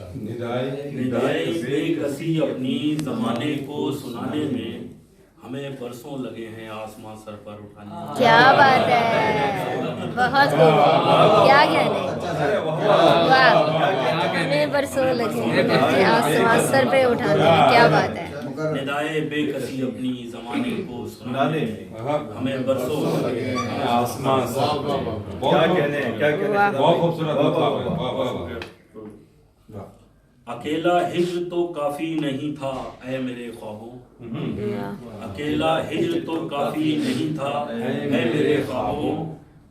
ندائے بے کسی اپنی زمانے کو سنانے میں ہمیں برسوں لگے ہیں آسمان سر پر اٹھانے میں. کیا بات ہے، بہت خوب، کیا کہنے، واہ، ہمیں برسوں لگے ہیں آسمان سر پہ اٹھانے میں، کیا بات ہے. ندائے بے کسی اپنی زمانے کو سنانے میں ہمیں برسوں لگے ہیں آسمان سر پر. کیا کہنے، کیا کہنے، بہت خوبصورت. اکیلا ہجر تو کافی نہیں تھا اے میرے خوابوں، اکیلا ہجر تو کافی نہیں تھا اے میرے خوابوں،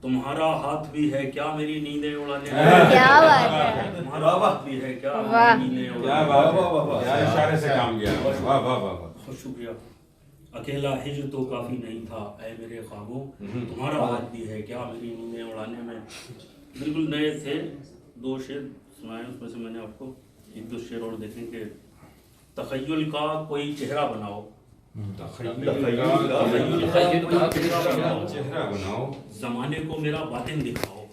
تمہارا ہاتھ بھی ہے کیا میری نیندیں اڑانے میں. کیا بات ہے، تمہارا ہاتھ بھی ہے کیا واہ. میری نیندیں کیا اڑانے بات ہے، کیا اشارے سے کام کیا. واہ واہ واہ. بہت شکریہ. اکیلا ہجر تو کافی نہیں تھا اے میرے خوابوں، تمہارا ہاتھ بھی ہے کیا میری نیندیں اڑانے میں. بالکل نئے تھے، 2 شعر سنائے، اس میں سے میں نے آپ کو 1-2 شعر اور دیکھیں کہ تخیل کا کوئی چہرہ بناؤ، چہرہ بناؤ، زمانے کو میرا باطن دکھاؤ،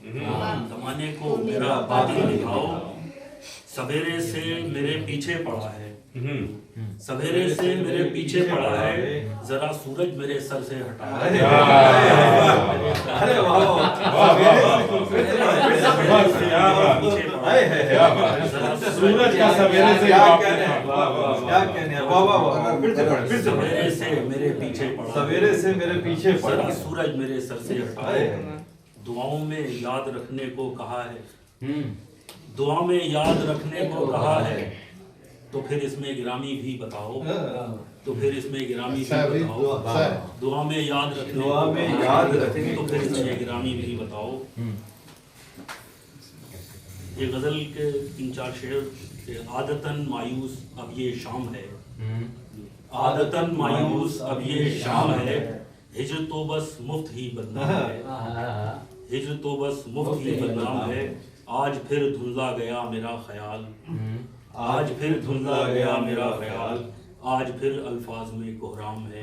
زمانے کو میرا باطن دکھاؤ، سویرے سے میرے پیچھے پڑا ہے، سویرے سے میرے پیچھے پڑا ہے، ذرا سورج میرے سر سے ہٹا. سورج کا سویرے سے سویرے سے میرے پیچھے پڑا، سویرے سے میرے پیچھے ذرا سورج میرے سر سے ہٹا. دعاؤں میں یاد رکھنے کو کہا ہے، دعا میں یاد رکھنے کو کہا ہے، تو پھر اس میں گرامی بھی بتاؤ، تو پھر اس میں گرامی بھی بتاؤ. دعا میں یاد رکھنے کو کہا ہے، تو پھر اس میں گرامی بھی بتاؤ. یہ غزل کے 3-4 شعر کہ عادتاً مایوس اب یہ شام ہے، عادتاً مایوس اب یہ شام ہے، ہجر تو بس مفت ہی بدنام ہے، ہجر تو بس مفت ہی بدنام ہے. آج پھر دھندلا گیا میرا خیال، آج پھر دھندلا گیا میرا خیال، آج پھر الفاظ میں کوہرام ہے،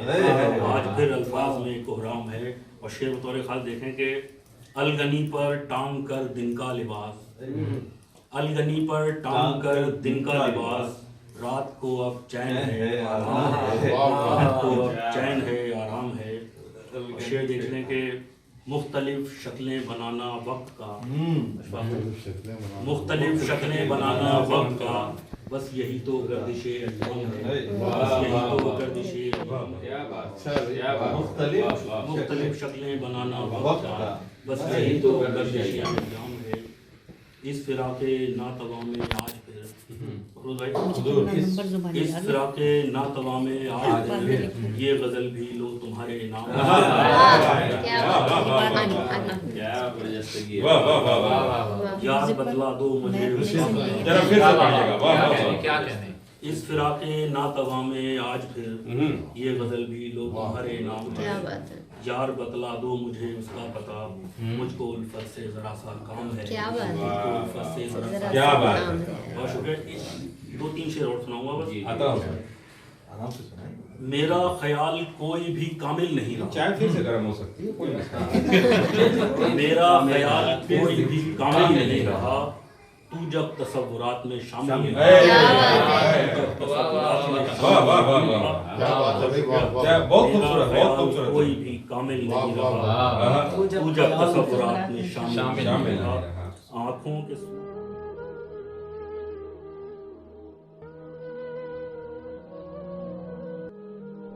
آج پھر الفاظ میں کوہرام ہے. اور شعر بطور خاص دیکھیں کہ الگنی پر ٹانگ کر دن کا لباس، الگنی پر ٹانگ کر دن کا لباس، رات کو اب چین ہے آرام ہے، رات کو اب چین ہے آرام ہے. شعر دیکھ لیں کہ مختلف شکلیں بنانا وقت کا، مختلف شکلیں بنانا وقت کا، بس یہی تو گردش ایام ہے، بس یہی تو گردش ایام ہے. مختلف شکلیں بنانا وقت کا، بس یہی تو گردش ایام ہے. اس فراق ناتواں میں آج پھر اس فراق ناتواں میں آج پھر یہ غزل بھی لو تمہارے نام. یار بدلا دو مجھے اس فراق ناتواں میں آج پھر یہ غزل بھی لو تمہارے نام ہے. یار بتلا دو مجھے اس کا پتہ، مجھ کو الفت سے ذرا سا کام ہے، مجھ کو الفت سے ذرا سا کیا بات ہے. بہت شکریہ. 2-3 شعر اور سناؤں گا بس. میرا خیال کوئی بھی کامل نہیں رہا، چائے پھر سے گرم ہو سکتی ہے، کوئی مسئلہ. میرا خیال کوئی بھی کامل نہیں رہا، تو جب تصورات میں شامل کوئی بھی کامل نہیں رہا، تو جب تصورات میں شامل رہا. آنکھوں کے